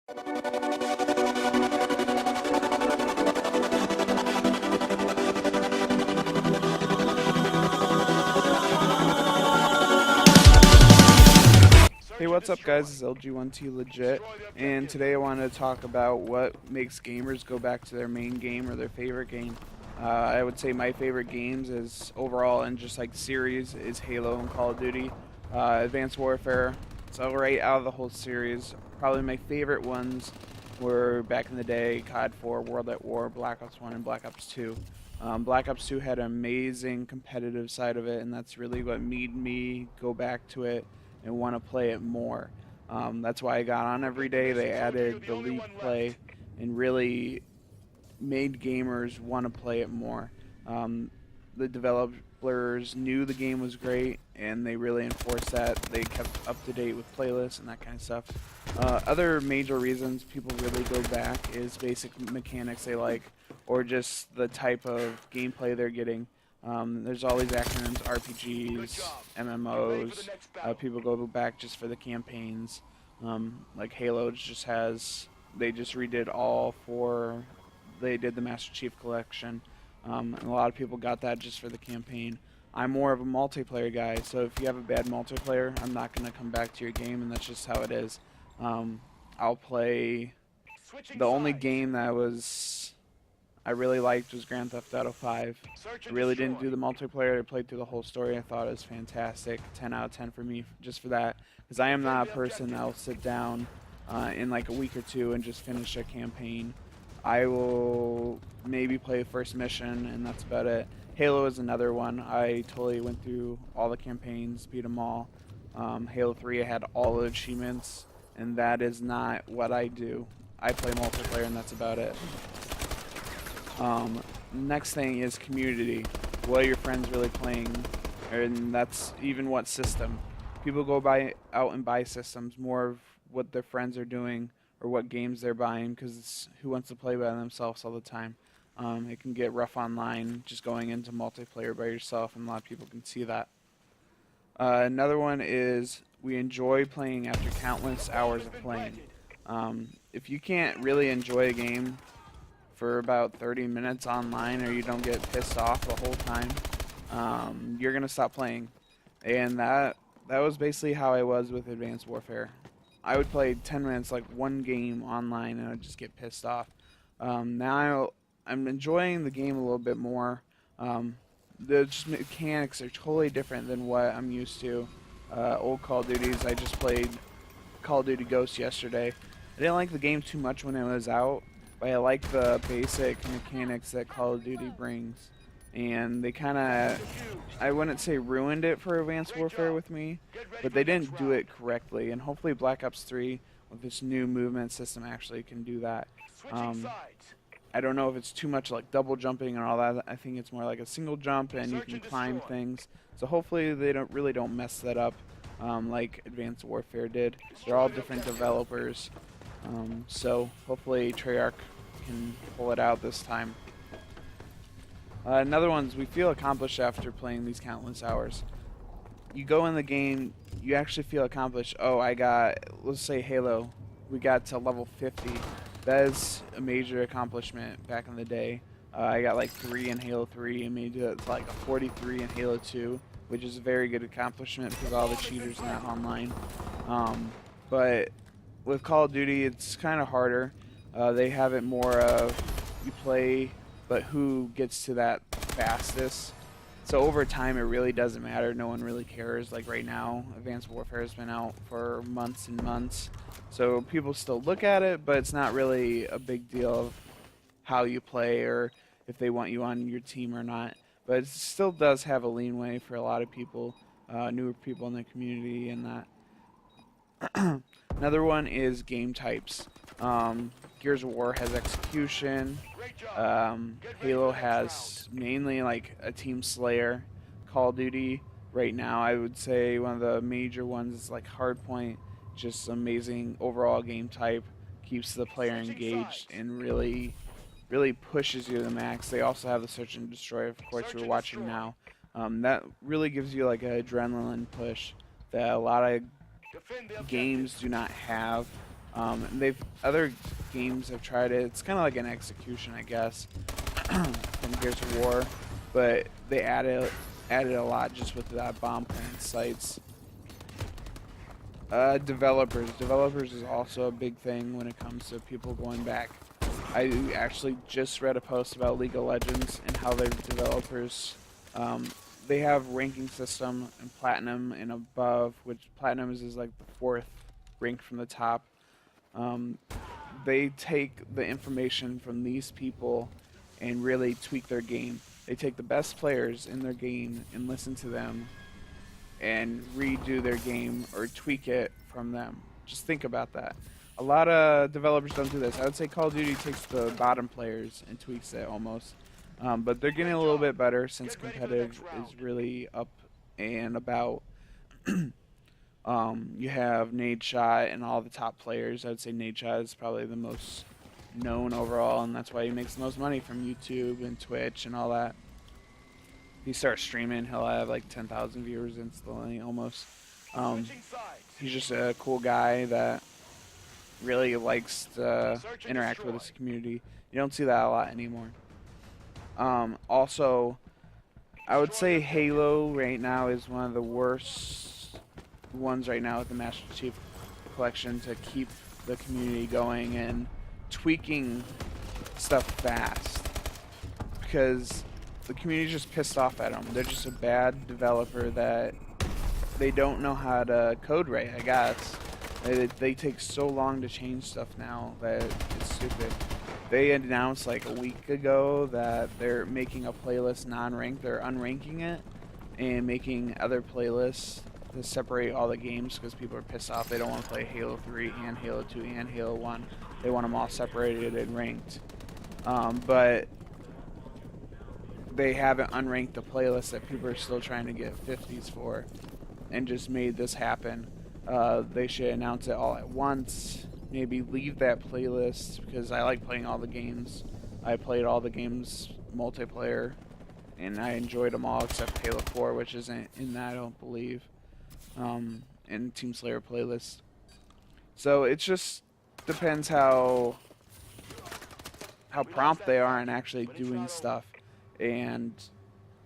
Hey, what's up guys, it's LG1T legit, and today I wanted to talk about what makes gamers go back to their main game or their favorite game. I would say my favorite games is overall and just like series is Halo and Call of Duty, Advanced Warfare. So right out of the whole series, probably my favorite ones were back in the day COD 4, World at War, Black Ops 1, and Black Ops 2. Black Ops 2 had an amazing competitive side of it, and that's really what made me go back to it and want to play it more. That's why I got on every day. They added the league play and really made gamers want to play it more. The developers knew the game was great, and they really enforced that. They kept up to date with playlists and that kind of stuff. Other major reasons people really go back is basic mechanics they like, or just the type of gameplay they're getting. There's all these acronyms, RPGs, MMOs. People go back just for the campaigns. Like Halo just has, they just redid all four. They did the Master Chief Collection, and a lot of people got that just for the campaign. I'm more of a multiplayer guy, so if you have a bad multiplayer, I'm not going to come back to your game, and that's just how it is. I'll play. The only game that I really liked was Grand Theft Auto 5. I really didn't do the multiplayer. I played through the whole story. I thought it was fantastic. 10 out of 10 for me just for that. Because I am not a person that will sit down in like a week or two and just finish a campaign. I will maybe play the first mission, and that's about it. Halo is another one. I totally went through all the campaigns, beat them all. Halo 3, I had all the achievements, and that is not what I do. I play multiplayer, and that's about it. Next thing is community. What are your friends really playing? And that's even what system. People go out and buy systems, more of what their friends are doing or what games they're buying, because who wants to play by themselves all the time? It can get rough online just going into multiplayer by yourself, and a lot of people can see that. Another one is we enjoy playing after countless hours of playing. If you can't really enjoy a game for about 30 minutes online, or you don't get pissed off the whole time, you're gonna stop playing. And that was basically how I was with Advanced Warfare. I would play 10 minutes, like one game online, and I'd just get pissed off. Now I'm enjoying the game a little bit more. The mechanics are totally different than what I'm used to. Old Call of Duties, I just played Call of Duty Ghosts yesterday. I didn't like the game too much when it was out, but I like the basic mechanics that Call of Duty brings. And they kind of, I wouldn't say ruined it for Advanced Warfare with me, but they didn't do it correctly. And hopefully Black Ops 3 with this new movement system actually can do that. I don't know if it's too much like double jumping and all that. I think it's more like a single jump, and you can climb things. So hopefully they really don't mess that up like Advanced Warfare did. They're all different developers. So hopefully Treyarch can pull it out this time. Another one is we feel accomplished after playing these countless hours. You go in the game, you actually feel accomplished. Oh, I got, let's say Halo, we got to level 50. That is a major accomplishment back in the day. I got like 3 in Halo 3 and made it like a 43 in Halo 2, which is a very good accomplishment because all the cheaters in that online. But with Call of Duty, it's kind of harder. They have it more of you play, but who gets to that fastest. So over time, it really doesn't matter. No one really cares. Like right now, Advanced Warfare has been out for months and months. So people still look at it, but it's not really a big deal of how you play or if they want you on your team or not. But it still does have a leeway for a lot of people, newer people in the community and that. Another one is game types. Gears of War has execution. Halo has mainly like a team slayer. Call of Duty right now, I would say one of the major ones is like Hardpoint. Just amazing overall game type. Keeps the player engaged and really pushes you to the max. They also have the Search and Destroy, of course, we're watching now. That really gives you like an adrenaline push that a lot of games do not have. And other games have tried it. It's kind of like an execution, I guess, from Gears of War, but they added a lot just with that bomb plant sites. Developers is also a big thing when it comes to people going back. I actually just read a post about League of Legends and how their developers, they have ranking system and platinum and above, which platinum is like the 4th rank from the top. They take the information from these people and really tweak their game. They take the best players in their game and listen to them and redo their game or tweak it from them. Just think about that. A lot of developers don't do this. I would say Call of Duty takes the bottom players and tweaks it almost. But they're getting a little bit better since competitive is really up and about. You have Nadeshot and all the top players. I would say Nadeshot is probably the most known overall, and that's why he makes the most money from YouTube and Twitch and all that. He starts streaming, he'll have like 10,000 viewers instantly almost. He's just a cool guy that really likes to interact with his community. You don't see that a lot anymore. Also, I would say Halo right now is one of the worst ones right now with the Master Chief Collection to keep the community going and tweaking stuff fast, because the community's just pissed off at them. They're just a bad developer that they don't know how to code right, I guess. They take so long to change stuff now that it's stupid. They announced like a week ago that they're making a playlist non-ranked. They're unranking it and making other playlists to separate all the games because people are pissed off. They don't want to play Halo 3 and Halo 2 and Halo 1. They want them all separated and ranked. But they haven't unranked the playlist that people are still trying to get 50s for and just made this happen. They should announce it all at once. Maybe leave that playlist, because I like playing all the games. I played all the games multiplayer and I enjoyed them all except Halo 4, which isn't in that, I don't believe, in Team Slayer playlist. So it just depends how prompt they are in actually doing stuff. And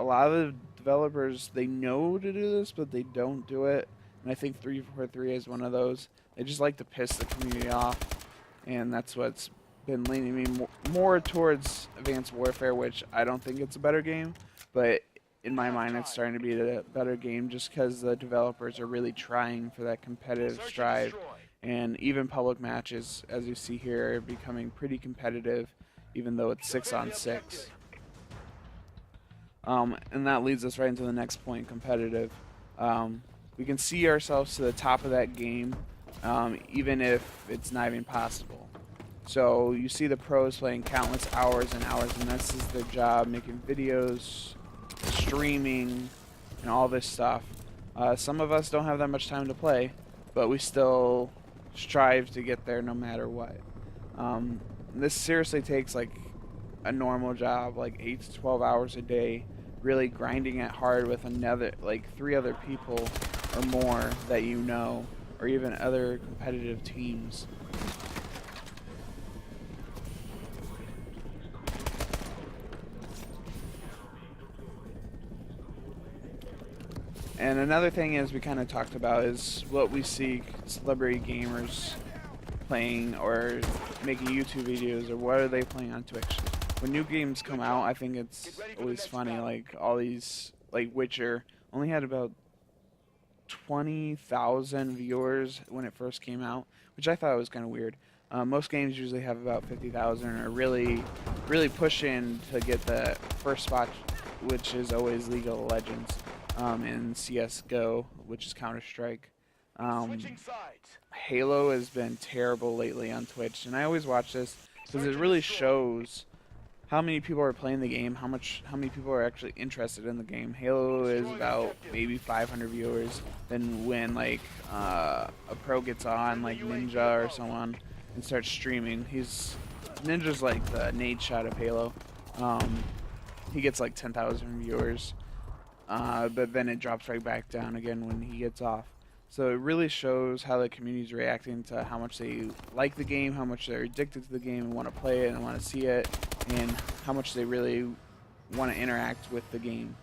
a lot of the developers, they know to do this, but they don't do it. And I think 343 is one of those. They just like to piss the community off, and that's what's been leaning me more towards Advanced Warfare, which I don't think it's a better game, but in my mind it's starting to be a better game just because the developers are really trying for that competitive strive. And even public matches, as you see here, are becoming pretty competitive, even though it's 6-on-6. And that leads us right into the next point, competitive. We can see ourselves to the top of that game, even if it's not even possible. So you see the pros playing countless hours and hours, and this is their job, making videos, streaming, and all this stuff. Some of us don't have that much time to play, but we still strive to get there no matter what. This seriously takes like a normal job, like 8 to 12 hours a day, really grinding it hard with another, like 3 other people or more that you know, or even other competitive teams. And another thing is we kind of talked about is what we see celebrity gamers playing or making YouTube videos, or what are they playing on Twitch. When new games come out, I think it's always funny, like all these, like Witcher only had about 20,000 viewers when it first came out, which I thought was kind of weird. Most games usually have about 50,000, or really pushing to get the first spot, which is always League of Legends, and CSGO, which is Counter-Strike. Halo has been terrible lately on Twitch, and I always watch this because it really shows how many people are playing the game, how many people are actually interested in the game. Halo is about maybe 500 viewers. Then when like a pro gets on, like Ninja or someone, and starts streaming, Ninja's like the Nadeshot of Halo. He gets like 10,000 viewers, but then it drops right back down again when he gets off. So it really shows how the community is reacting to how much they like the game, how much they're addicted to the game and want to play it and want to see it, and how much they really want to interact with the game.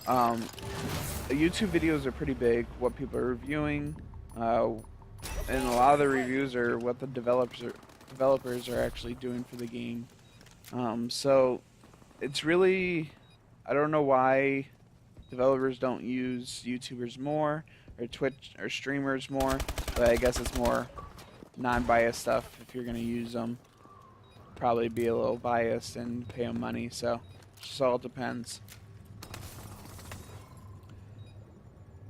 Um, YouTube videos are pretty big, what people are reviewing, and a lot of the reviews are what the developers are actually doing for the game. So it's really, I don't know why developers don't use YouTubers more or Twitch or streamers more, but I guess it's more non-biased stuff. If you're gonna use them, probably be a little biased and pay them money. So it just all depends.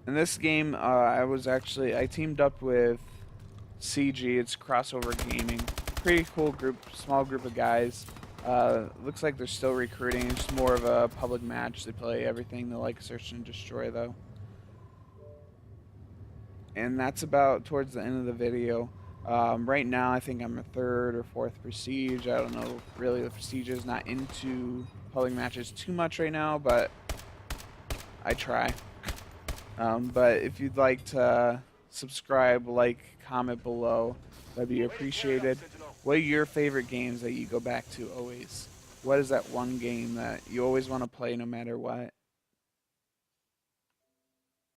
In this game, I teamed up with CG. It's crossover gaming. Pretty cool group, small group of guys. Looks like they're still recruiting. It's more of a public match. They play everything. They like search and destroy though. And that's about towards the end of the video. Right now, I think I'm a third or fourth prestige. I don't know. Really, the prestige is not into public matches too much right now, but I try. But if you'd like to subscribe, like, comment below, that'd be appreciated. What are your favorite games that you go back to always? What is that one game that you always want to play no matter what?